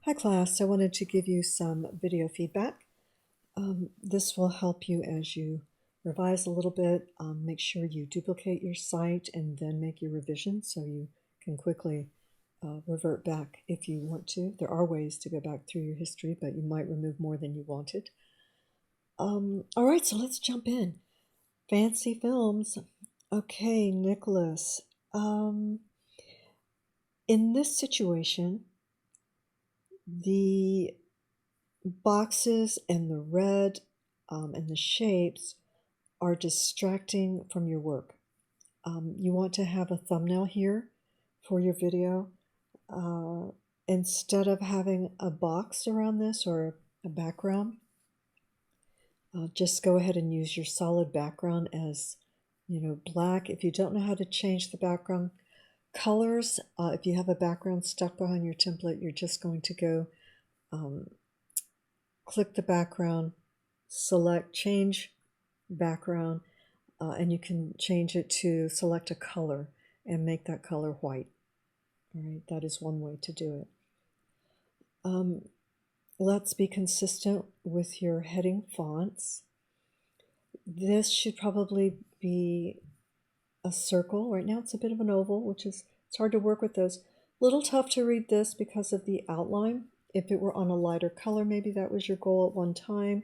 Hi class, I wanted to give you some video feedback. This will help you as you revise a little bit. Make sure you duplicate your site and then make your revision so you can quickly revert back if you want to. There are ways to go back through your history, but you might remove more than you wanted. All right, so let's jump in. Fancy films. Okay, Nicholas. In this situation, the boxes and the red and the shapes are distracting from your work. You want to have a thumbnail here for your video. Instead of having a box around this or a background, just go ahead and use your solid background as, black. If you don't know how to change the background colors, if you have a background stuck behind your template, you're just going to go click the background, select change background, and you can change it to select a color and make that color white. All right, that is one way to do it. Let's be consistent with your heading fonts. This should probably be a circle. Right now it's a bit of an oval, which is, it's hard to work with those. A little tough to read this because of the outline. If it were on a lighter color, maybe that was your goal at one time.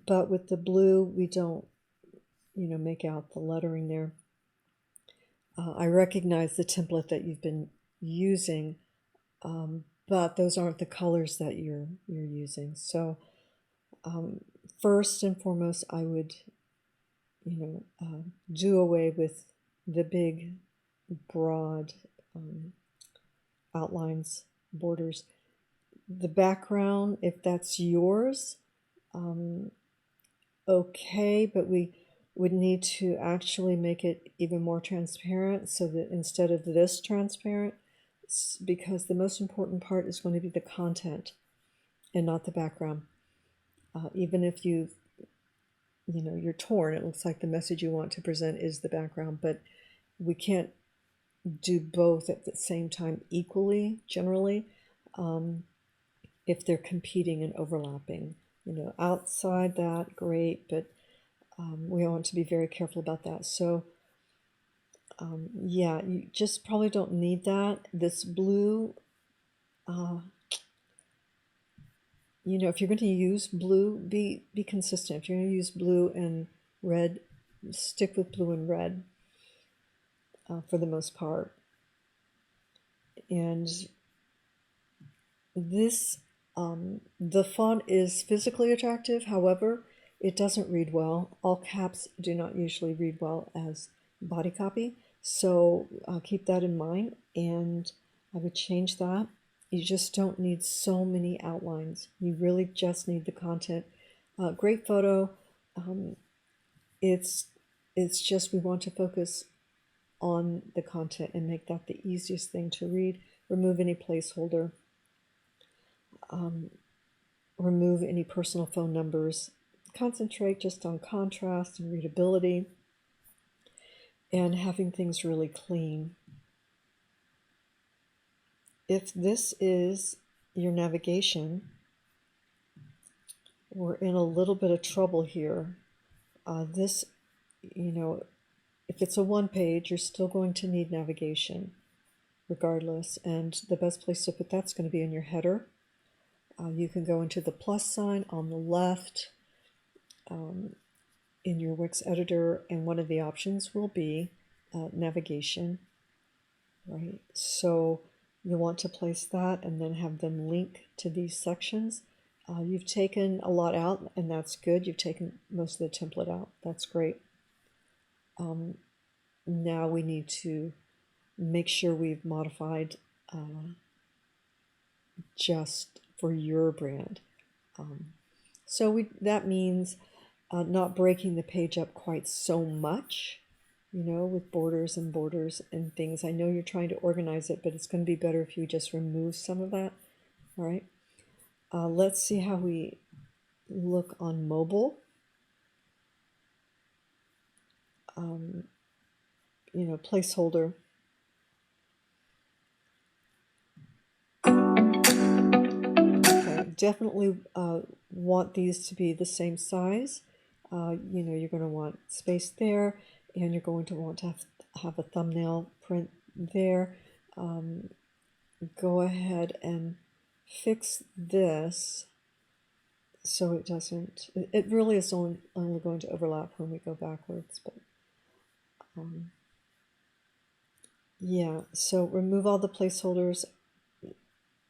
But with the blue, we don't, make out the lettering there. I recognize the template that you've been using, but those aren't the colors that you're using. So first and foremost, I would, do away with the big, broad outlines, borders. The background, if that's yours, okay, but we would need to actually make it even more transparent so that instead of this transparent, because the most important part is going to be the content and not the background. Even if you're torn, it looks like the message you want to present is the background, but we can't do both at the same time equally, generally, if they're competing and overlapping. Outside that, great, but we want to be very careful about that. So yeah, you just probably don't need that. This blue, if you're going to use blue, be consistent. If you're going to use blue and red, stick with blue and red for the most part. And this, the font is physically attractive. However, it doesn't read well. All caps do not usually read well as body copy. So keep that in mind, and I would change that. You just don't need so many outlines. You really just need the content. Great photo. It's just we want to focus on the content and make that the easiest thing to read. Remove any placeholder. Remove any personal phone numbers. Concentrate just on contrast and readability and having things really clean. If this is your navigation, we're in a little bit of trouble here. This, if it's a one page, you're still going to need navigation regardless. And the best place to put that's going to be in your header. You can go into the plus sign on the left in your Wix editor, and one of the options will be navigation, right? So you'll want to place that and then have them link to these sections. You've taken a lot out, and that's good. You've taken most of the template out. That's great. Now we need to make sure we've modified just for your brand. So that means not breaking the page up quite so much, with borders and things. I know you're trying to organize it, but it's going to be better if you just remove some of that. All right. Let's see how we look on mobile. Placeholder. definitely want these to be the same size. You're going to want space there, and you're going to want to have a thumbnail print there. Go ahead and fix this so it doesn't, it really is only going to overlap when we go backwards, but yeah, so remove all the placeholders.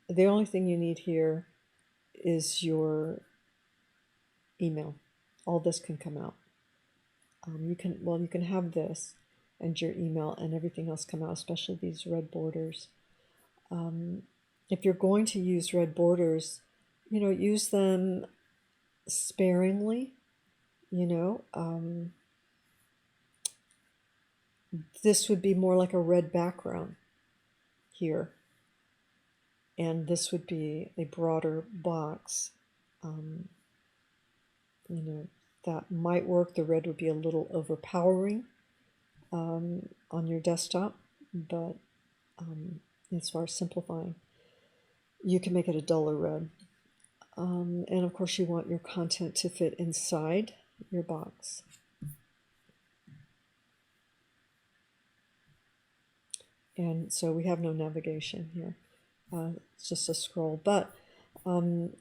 The only thing you need here is your email. All this can come out. You can have this and your email and everything else come out, especially these red borders. If you're going to use red borders, use them sparingly. This would be more like a red background here, and this would be a broader box. That might work. The red would be a little overpowering on your desktop, but as far as simplifying, you can make it a duller red. And of course, you want your content to fit inside your box. And so we have no navigation here. It's just a scroll. But, in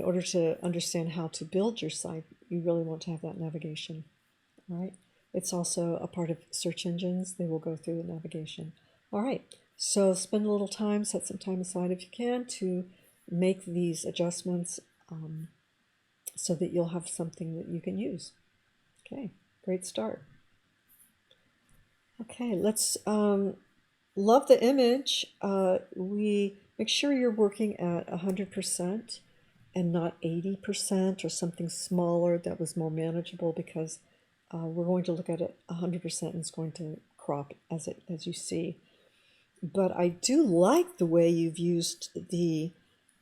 order to understand how to build your site, you really want to have that navigation, right? It's also a part of search engines. They will go through the navigation. All right, so spend a little time, set some time aside if you can to make these adjustments so that you'll have something that you can use. Okay, great start. Okay, let's love the image. We make sure you're working at 100% and not 80% or something smaller that was more manageable, because we're going to look at it 100% and it's going to crop as you see. But I do like the way you've used the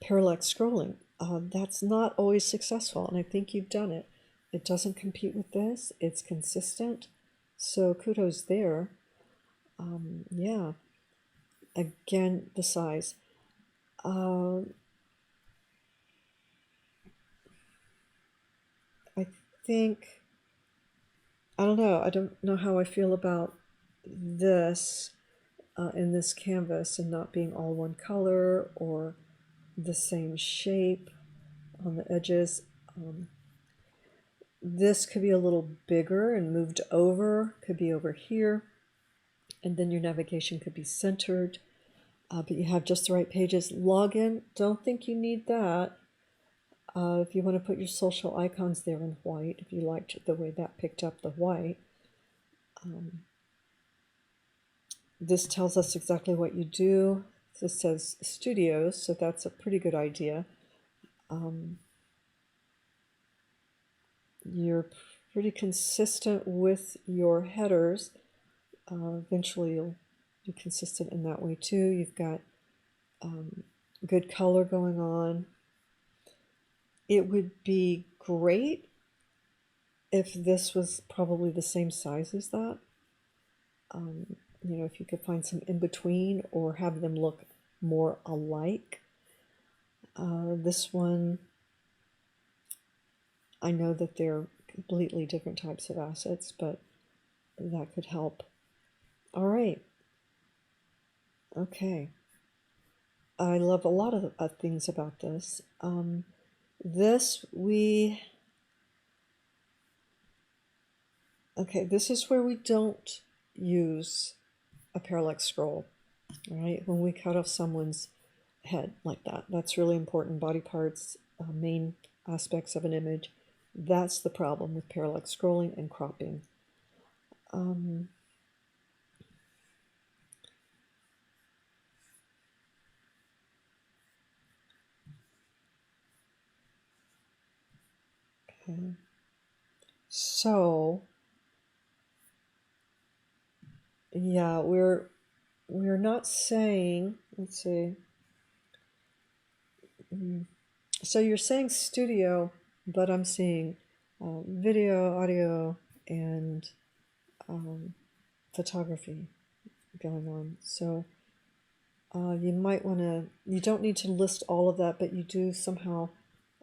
parallax scrolling. That's not always successful, and I think you've done it. It doesn't compete with this. It's consistent. So kudos there. Yeah. Again, the size. I think, I don't know. I don't know how I feel about this in this canvas and not being all one color or the same shape on the edges. This could be a little bigger and moved over, could be over here, and then your navigation could be centered, but you have just the right pages. Login, don't think you need that. If you want to put your social icons there in white, if you liked the way that picked up the white, this tells us exactly what you do. This says studios, so that's a pretty good idea. You're pretty consistent with your headers. Eventually you'll be consistent in that way too. You've got good color going on. It would be great if this was probably the same size as that. If you could find some in between or have them look more alike. This one, I know that they're completely different types of assets, but that could help. All right. Okay. I love a lot of things about this. Okay, this is where we don't use a parallax scroll, right? When we cut off someone's head like that, that's really important. Body parts, main aspects of an image. That's the problem with parallax scrolling and cropping. Okay. So, yeah, we're not saying, let's see. So you're saying studio, but I'm seeing video, audio, and photography going on. So You might want to, you don't need to list all of that, but you do somehow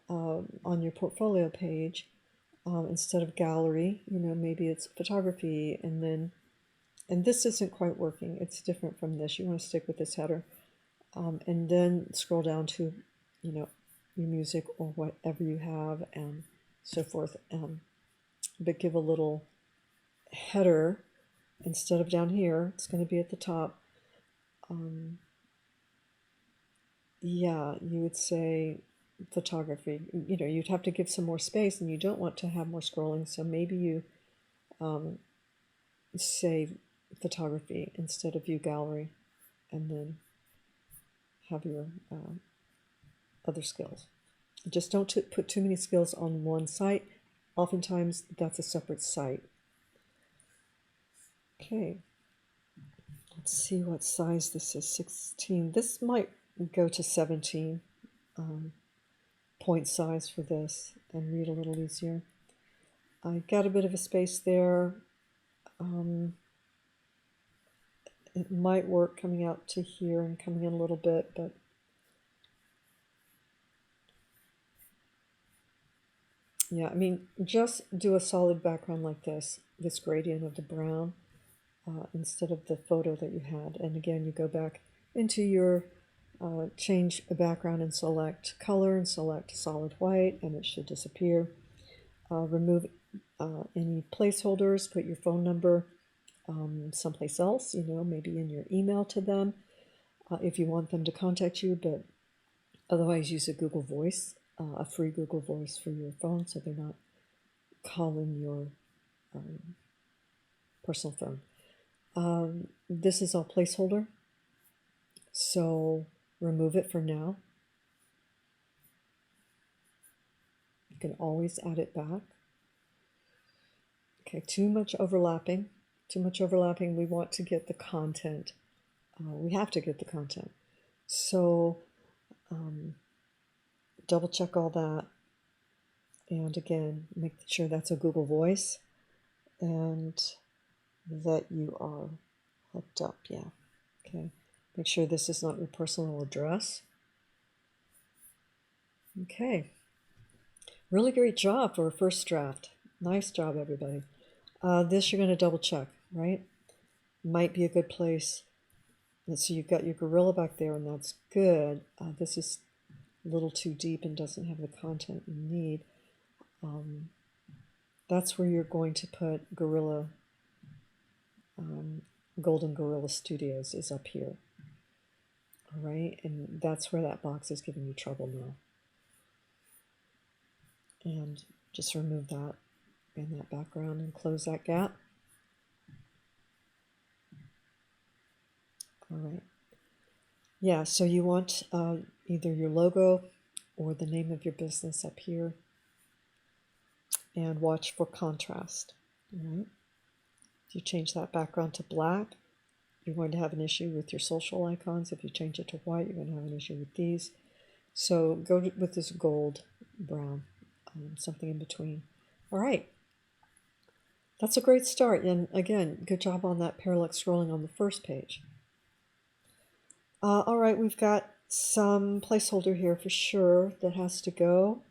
on your portfolio page, instead of gallery, maybe it's photography, and this isn't quite working. It's different from this. You want to stick with this header. And then scroll down to, your music or whatever you have and so forth. But give a little header instead of down here. It's going to be at the top. Yeah, you would say photography. You'd have to give some more space, and you don't want to have more scrolling. So maybe you say photography instead of view gallery, and then have your other skills. Just don't put too many skills on one site. Oftentimes that's a separate site. Okay, let's see what size this is. 16. This might go to 17 point size for this and read a little easier. I got a bit of a space there. It might work coming out to here and coming in a little bit, but yeah, I mean, just do a solid background like this gradient of the brown, instead of the photo that you had. And again, you go back into your change the background and select color and select solid white, and it should disappear. Remove any placeholders, put your phone number someplace else, maybe in your email to them if you want them to contact you, but otherwise use a Google Voice, a free Google Voice for your phone, so they're not calling your personal phone. This is all placeholder, so remove it for now. You can always add it back. Okay, too much overlapping. We want to get the content. We have to get the content. So double check all that. And again, make sure that's a Google Voice and that you are hooked up. Yeah. Okay. Make sure this is not your personal address. Okay. Really great job for a first draft. Nice job, everybody. This you're going to double check, right? Might be a good place. And so you've got your gorilla back there, and that's good. This is a little too deep and doesn't have the content you need. That's where you're going to put Gorilla, Golden Gorilla Studios is up here. All right, and that's where that box is giving you trouble now. And just remove that in that background and close that gap. All right. Yeah, so you want either your logo or the name of your business up here. And watch for contrast. All right. If you change that background to black, you're going to have an issue with your social icons. If you change it to white, you're going to have an issue with these. So go with this gold brown, something in between. All right. That's a great start. And again, good job on that parallax scrolling on the first page. All right, we've got some placeholder here for sure that has to go.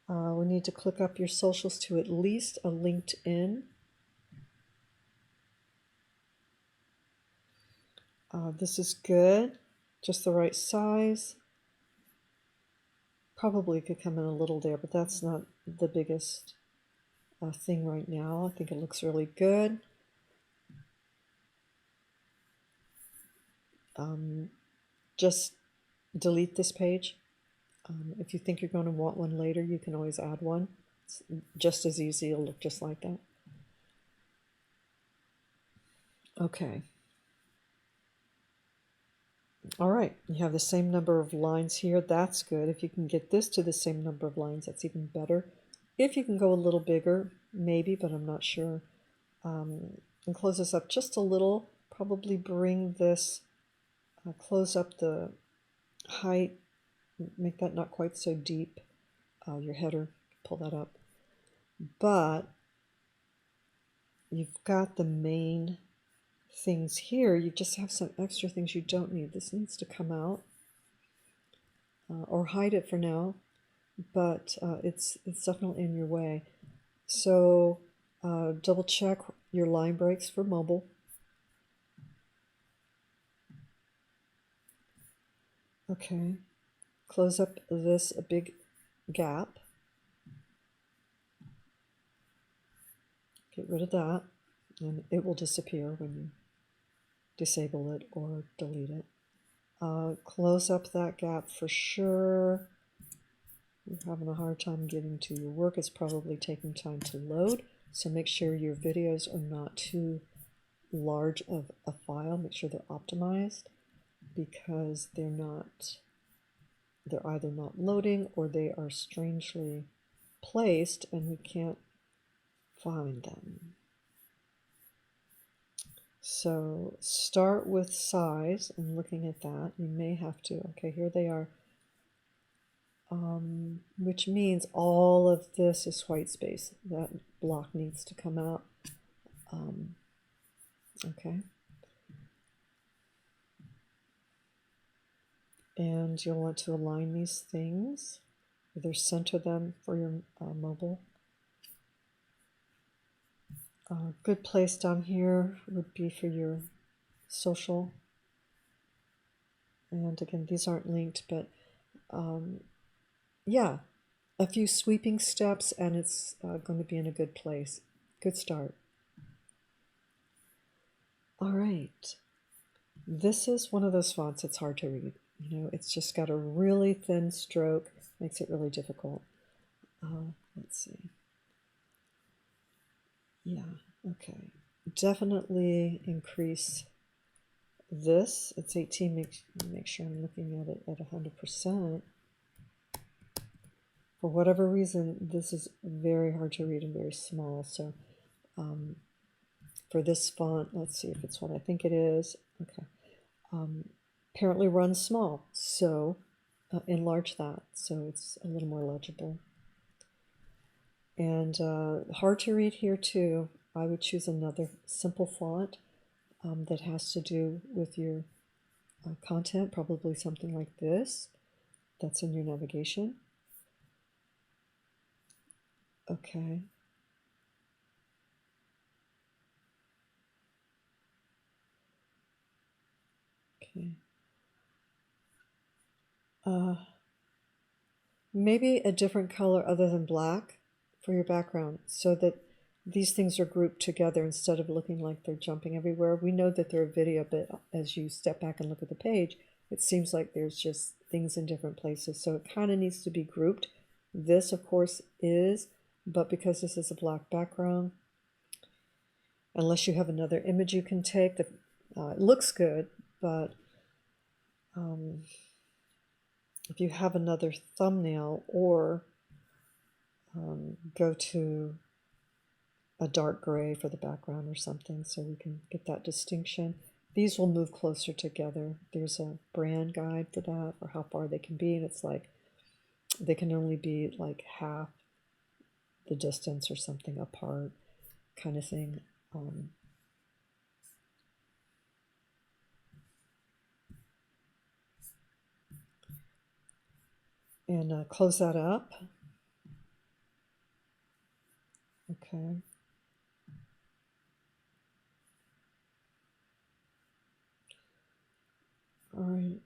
We need to click up your socials to at least a LinkedIn. This is good, just the right size. Probably could come in a little there, but that's not the biggest thing right now. I think it looks really good. Just delete this page. If you think you're going to want one later, you can always add one. It's just as easy. It'll look just like that. Okay. All right, you have the same number of lines here. That's good. If you can get this to the same number of lines, that's even better. If you can go a little bigger, maybe, but I'm not sure. And close this up just a little. Probably bring this, close up the height, make that not quite so deep. Your header, pull that up. But you've got the main things here, you just have some extra things you don't need. This needs to come out, or hide it for now, but it's definitely in your way. So double check your line breaks for mobile. Okay, close up this big gap. Get rid of that, and it will disappear when you disable it or delete it. Close up that gap for sure. You're having a hard time getting to your work. It's probably taking time to load, so make sure your videos are not too large of a file. Make sure they're optimized, because they're either not loading or they are strangely placed and we can't find them. So start with size and looking at that. You may have to, okay, here they are, which means all of this is white space. That block needs to come out. Okay. And you'll want to align these things, either center them for your mobile. A good place down here would be for your social. And again, these aren't linked, but yeah, a few sweeping steps and it's going to be in a good place. Good start. All right. This is one of those fonts that's hard to read. You know, it's just got a really thin stroke, makes it really difficult. Let's see. Yeah, okay. Definitely increase this. It's 18. Make sure I'm looking at it at 100%. For whatever reason, this is very hard to read and very small. So for this font, let's see if it's what I think it is. Okay. Apparently runs small, so enlarge that so it's a little more legible. And hard to read here too. I would choose another simple font that has to do with your content, probably something like this that's in your navigation. Okay. Okay. Maybe a different color other than black for your background so that these things are grouped together instead of looking like they're jumping everywhere. We know that they're a video, but as you step back and look at the page, it seems like there's just things in different places. So it kind of needs to be grouped. This, of course, is, but because this is a black background, unless you have another image you can take, it looks good, but if you have another thumbnail or go to a dark gray for the background or something so we can get that distinction. These will move closer together. There's a brand guide for that, for how far they can be, and it's like they can only be like half the distance or something apart, kind of thing. And close that up. Okay. All right.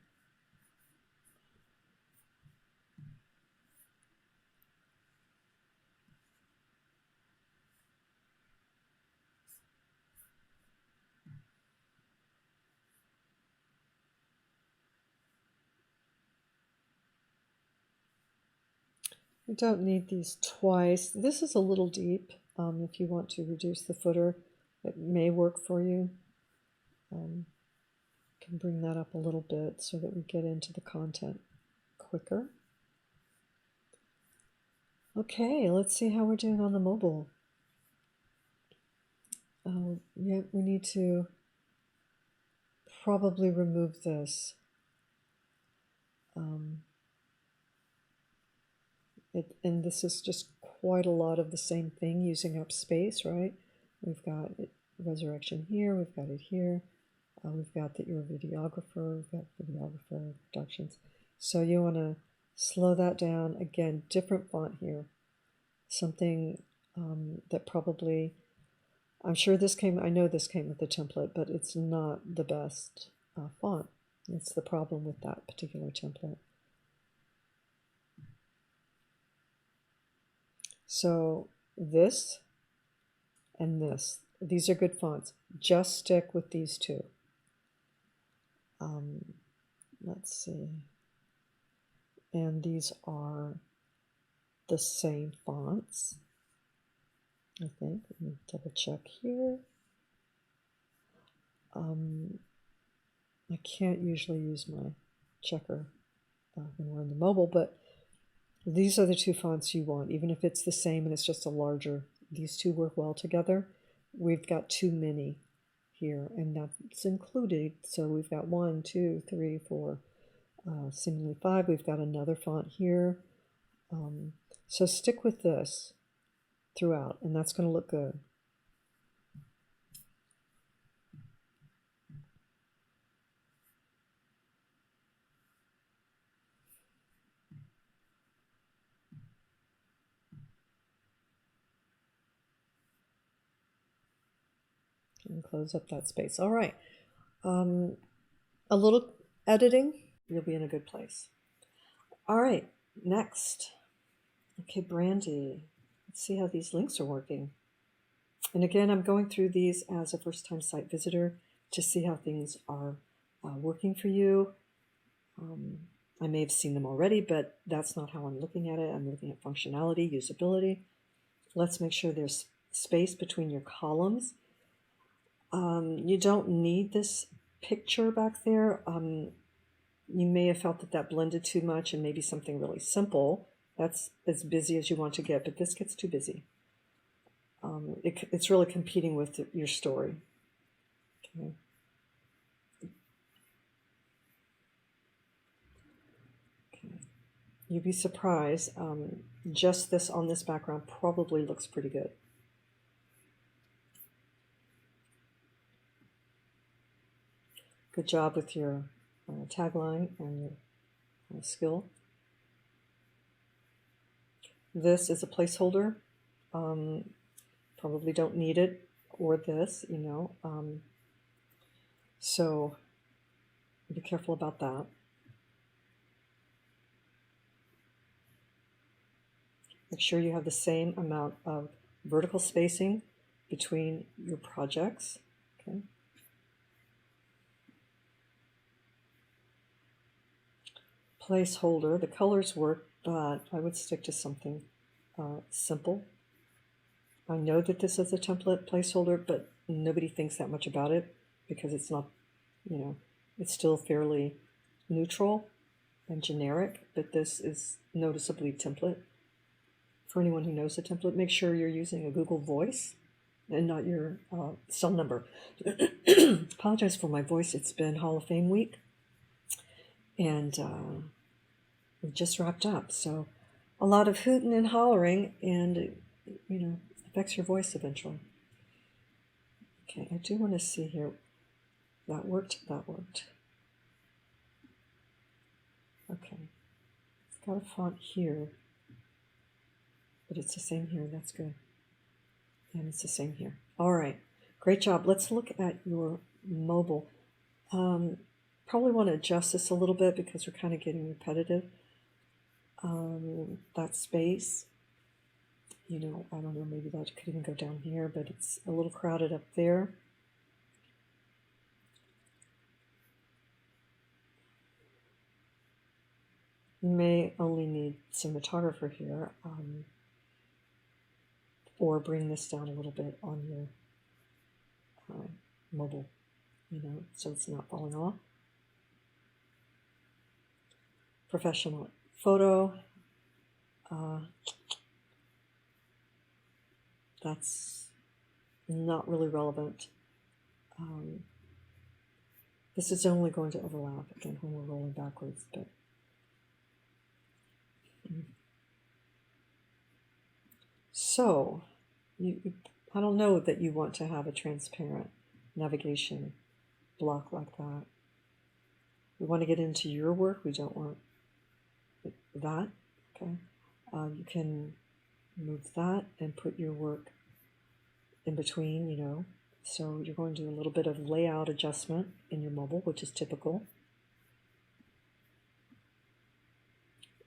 You don't need these twice. This is a little deep. If you want to reduce the footer, it may work for you. Can bring that up a little bit so that we get into the content quicker. Okay, let's see how we're doing on the mobile. Yeah, we need to probably remove this. And this is just quite a lot of the same thing, using up space, right? We've got Resurrection here, we've got it here. We've got that you're a videographer, we've got videographer productions. So you want to slow that down. Again, different font here. Something that probably, I'm sure this came, I know this came with the template, but it's not the best font. It's the problem with that particular template. So this and this, these are good fonts. Just stick with these two. Let's see. And these are the same fonts, I think. Let me double check here. I can't usually use my checker when we're in the mobile, but these are the two fonts you want, even if it's the same and it's just a larger. These two work well together. We've got too many here, and that's included. So we've got 1, 2, 3, 4, seemingly 5. We've got another font here. So stick with this throughout, and that's going to look good. And close up that space. All right. A little editing, you'll be in a good place. All right, next. Okay, Brandy. Let's see how these links are working. And again, I'm going through these as a first-time site visitor to see how things are working for you. I may have seen them already, but that's not how I'm looking at it. I'm looking at functionality, usability. Let's make sure there's space between your columns. You don't need this picture back there. You may have felt that blended too much, and maybe something really simple. That's as busy as you want to get, but this gets too busy. It's really competing with your story. Okay. Okay. You'd be surprised. Just this on this background probably looks pretty good. Good job with your tagline and your skill. This is a placeholder. Probably don't need it, or this, you know. So be careful about that. Make sure you have the same amount of vertical spacing between your projects. Okay. Placeholder, the colors work, but I would stick to something simple. I know that this is a template placeholder, but nobody thinks that much about it because it's not, you know, it's still fairly neutral and generic, but this is noticeably template. For anyone who knows the template, make sure you're using a Google Voice and not your cell number. Apologize for my voice. It's been Hall of Fame week, and we just wrapped up. So a lot of hooting and hollering, and you know, affects your voice eventually. Okay, I do want to see here. That worked. That worked. Okay, it's got a font here, but it's the same here. That's good. And it's the same here. All right, great job. Let's look at your mobile. Probably want to adjust this a little bit because we're kind of getting repetitive. That space, you know, I don't know, maybe that could even go down here, but it's a little crowded up there. You may only need cinematographer here, or bring this down a little bit on your mobile, you know, so it's not falling off. Professional photo, that's not really relevant. This is only going to overlap again when we're rolling backwards, but so I don't know that you want to have a transparent navigation block like that. We want to get into your work. We don't want that. Okay. You can move that and put your work in between, you know. So you're going to do a little bit of layout adjustment in your mobile, which is typical.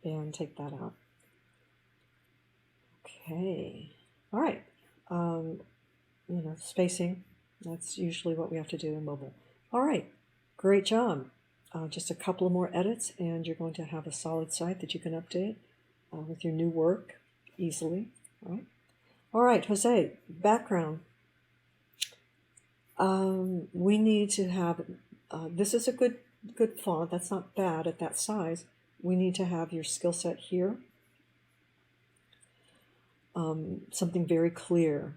And take that out. Okay. All right. You know, spacing, that's usually what we have to do in mobile. All right. Great job. Just a couple of more edits, and you're going to have a solid site that you can update with your new work easily. All right, Jose, background. We need to have, this is a good font. That's not bad at that size. We need to have your skill set here. Something very clear.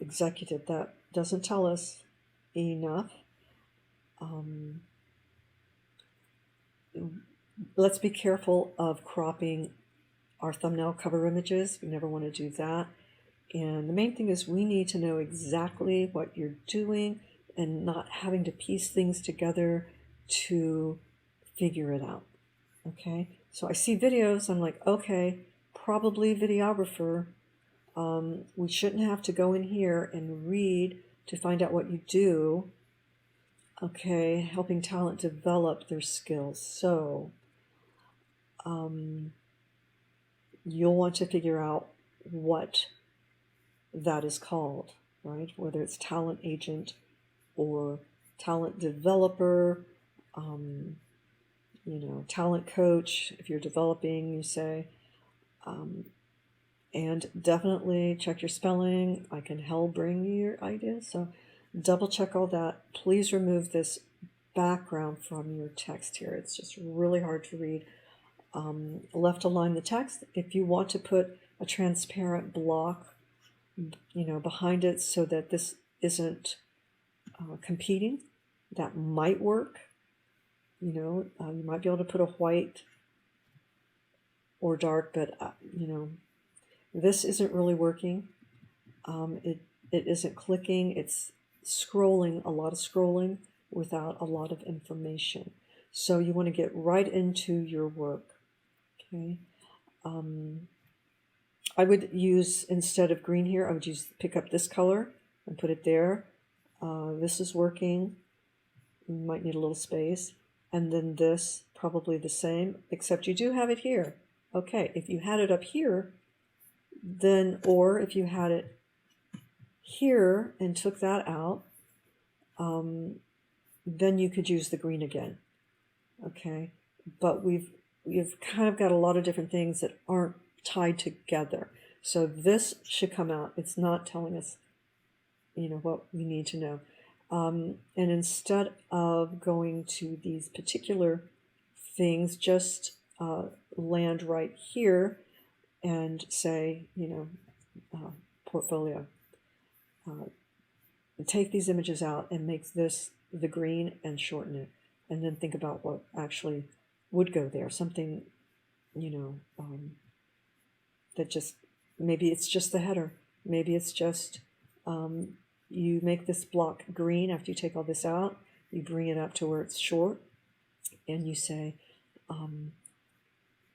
Executive, that doesn't tell us enough. Let's be careful of cropping our thumbnail cover images. We never want to do that. And the main thing is we need to know exactly what you're doing and not having to piece things together to figure it out. Okay, so I see videos, I'm like, okay, probably videographer. We shouldn't have to go in here and read to find out what you do. Okay, helping talent develop their skills. So you'll want to figure out what that is called, right? Whether it's talent agent or talent developer, you know, talent coach. If you're developing, you say, and definitely check your spelling. I can help bring you your ideas. So double check all that. Please remove this background from your text here. It's just really hard to read. Left align the text. If you want to put a transparent block, you know, behind it so that this isn't competing, that might work. You know, you might be able to put a white or dark, but you know, this isn't really working. It isn't clicking. It's scrolling, a lot of scrolling without a lot of information. So you want to get right into your work. Okay. I would use, instead of green here, I would pick up this color and put it there. This is working. You might need a little space. And then this, probably the same, except you do have it here. Okay, if you had it up here, then, or if you had it here and took that out, then you could use the green again. Okay, but we've kind of got a lot of different things that aren't tied together. So this should come out. It's not telling us, you know, what we need to know. And instead of going to these particular things, just land right here and say, you know, portfolio. Take these images out and make this the green and shorten it. And then think about what actually would go there. Something, you know, that just, maybe it's just the header. Maybe it's just, you make this block green after you take all this out. You bring it up to where it's short. And you say,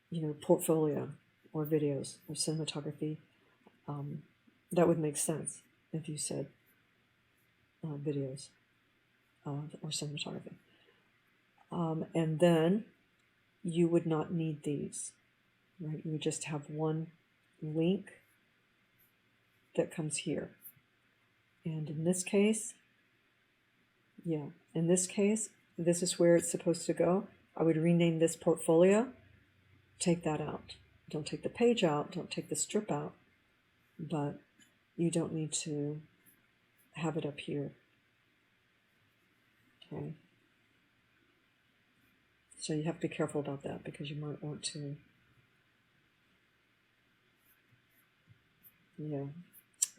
you know, portfolio or videos or cinematography. That would make sense if you said videos or cinematography. And then you would not need these, right? You would just have one link that comes here. And in this case, yeah, in this case, this is where it's supposed to go. I would rename this portfolio, take that out. Don't take the page out, don't take the strip out, but you don't need to have it up here. Okay. So you have to be careful about that because you might want to, yeah,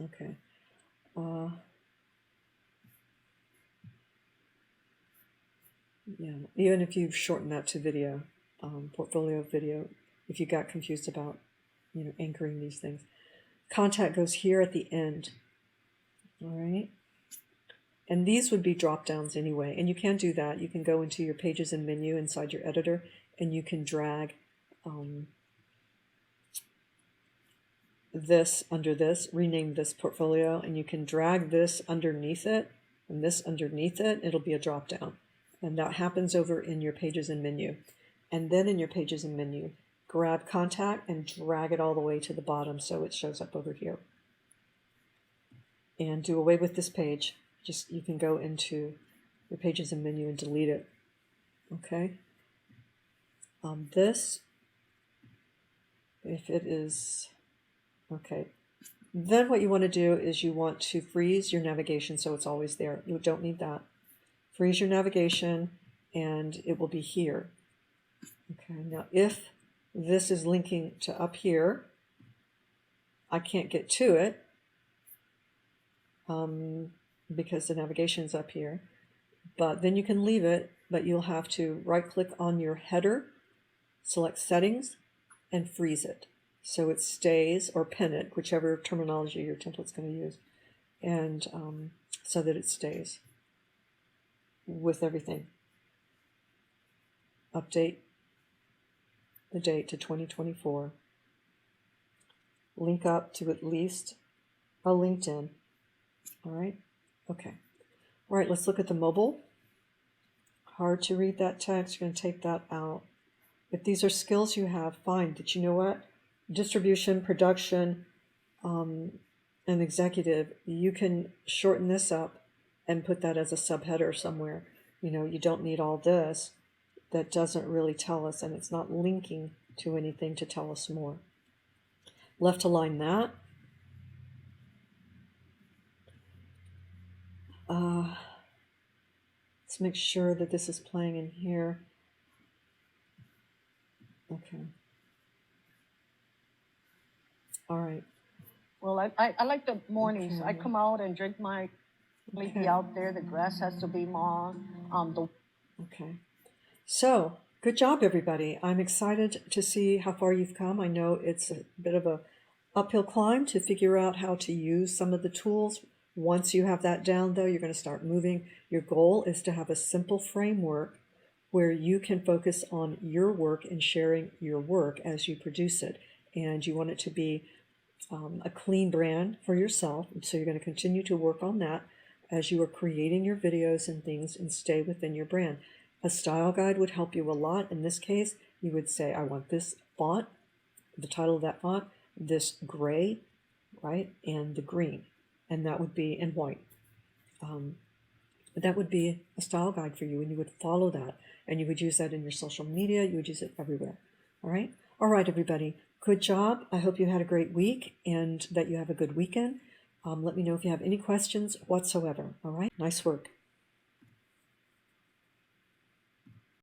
okay. Yeah, even if you shorten that to video, portfolio video, if you got confused about, you know, anchoring these things. contact goes here at the end. All right. And these would be drop downs anyway. And you can do that. You can go into your pages and menu inside your editor, and you can drag this under this, rename this portfolio, and you can drag this underneath it and this underneath it. It'll be a drop down. And that happens over in your pages and menu. And then in your pages and menu, grab contact and drag it all the way to the bottom so it shows up over here. And do away with this page. Just, you can go into your pages and menu and delete it. Okay. This, if it is, okay. Then what you want to do is you want to freeze your navigation so it's always there. You don't need that. Freeze your navigation and it will be here. Okay, now if this is linking to up here, I can't get to it because the navigation is up here. But then you can leave it, but you'll have to right click on your header, select settings, and freeze it so it stays, or pin it, whichever terminology your template's going to use, and so that it stays with everything. Update the date to 2024. Link up to at least a LinkedIn. All right. Okay. All right, let's look at the mobile. Hard to read that text. You're going to take that out. If these are skills you have, fine. But you know what? Distribution, production, and executive, you can shorten this up and put that as a subheader somewhere. You know, you don't need all this. That doesn't really tell us, and it's not linking to anything to tell us more. Left align that. Let's make sure that this is playing in here. Okay. All right. Well, I like the mornings. Okay. I come out and drink my sleepy out there. The grass has to be mowed. Okay. So, good job, everybody. I'm excited to see how far you've come. I know it's a bit of a uphill climb to figure out how to use some of the tools. Once you have that down, though, you're going to start moving. Your goal is to have a simple framework where you can focus on your work and sharing your work as you produce it. And you want it to be a clean brand for yourself. So you're going to continue to work on that as you are creating your videos and things and stay within your brand. A style guide would help you a lot. In this case, you would say, I want this font, the title of that font, this gray, right, and the green. And that would be in white. That would be a style guide for you, and you would follow that. And you would use that in your social media. You would use it everywhere. All right? All right, everybody. Good job. I hope you had a great week and that you have a good weekend. Let me know if you have any questions whatsoever. All right? Nice work.